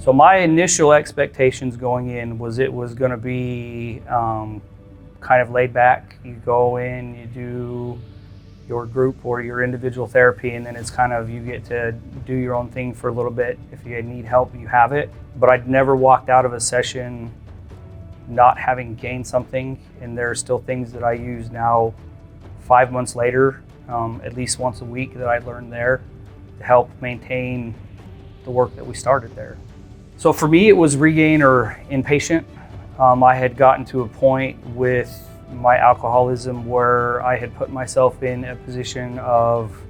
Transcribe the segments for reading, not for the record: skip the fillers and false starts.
So my initial expectations going in was it was going to be kind of laid back. You go in, you do your group or your individual therapy, and then it's kind of, you get to do your own thing for a little bit. If you need help, you have it. But I'd never walked out of a session not having gained something, and there are still things that I use now 5 months later, at least once a week, that I learned there to help maintain the work that we started there. So for me, it was regain or inpatient. I had gotten to a point with my alcoholism where I had put myself in a position of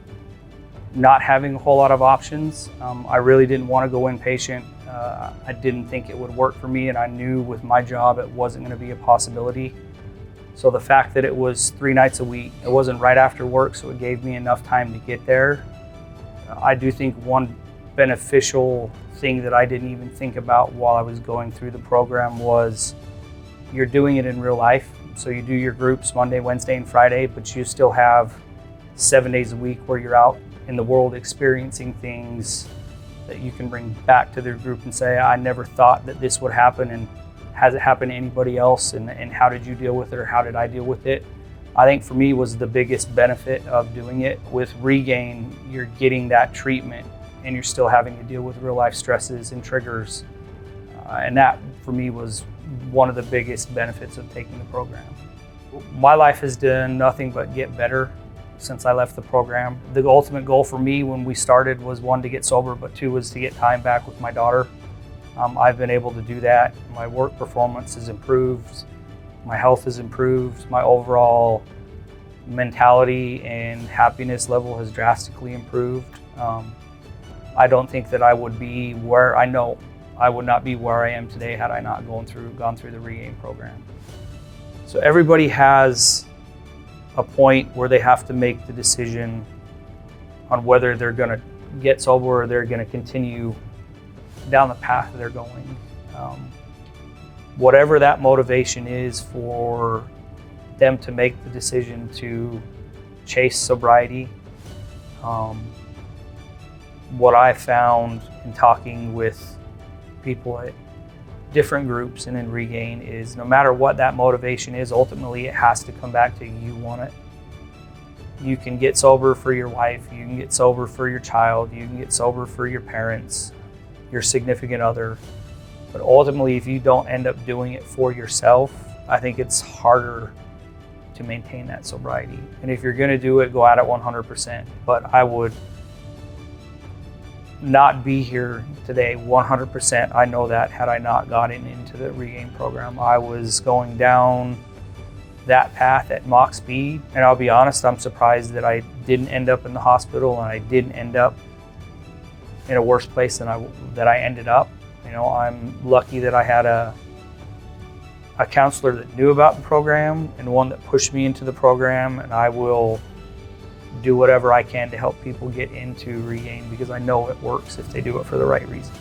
not having a whole lot of options. I really didn't want to go inpatient. I didn't think it would work for me, and I knew with my job it wasn't going to be a possibility. So the fact that it was 3 nights a week, it wasn't right after work, so it gave me enough time to get there. I do think one beneficial thing that I didn't even think about while I was going through the program was you're doing it in real life. So you do your groups Monday, Wednesday, and Friday, but you still have 7 days a week where you're out in the world experiencing things that you can bring back to their group and say, I never thought that this would happen, and has it happened to anybody else, and how did you deal with it, or how did I deal with it? I think for me was the biggest benefit of doing it. With Regain, you're getting that treatment and you're still having to deal with real life stresses and triggers. And that for me was one of the biggest benefits of taking the program. My life has done nothing but get better since I left the program. The ultimate goal for me when we started was 1, to get sober, but 2 was to get time back with my daughter. I've been able to do that. My work performance has improved. My health has improved. My overall mentality and happiness level has drastically improved. I don't think that I would be where I know I would not be where I am today had I not gone through the Regain program. So everybody has a point where they have to make the decision on whether they're going to get sober or they're going to continue down the path they're going. Whatever that motivation is for them to make the decision to chase sobriety, what I found in talking with people at different groups and in Regain is no matter what that motivation is, ultimately it has to come back to you want it. You can get sober for your wife, you can get sober for your child, you can get sober for your parents, your significant other. But ultimately, if you don't end up doing it for yourself, I think it's harder to maintain that sobriety. And if you're going to do it, go at it 100%. But I would not be here today 100%. I know that had I not gotten into the Regain program. I was going down that path at mock speed. And I'll be honest, I'm surprised that I didn't end up in the hospital and I didn't end up in a worse place than I ended up. You know, I'm lucky that I had a counselor that knew about the program and one that pushed me into the program, and I will do whatever I can to help people get into Regain because I know it works if they do it for the right reason.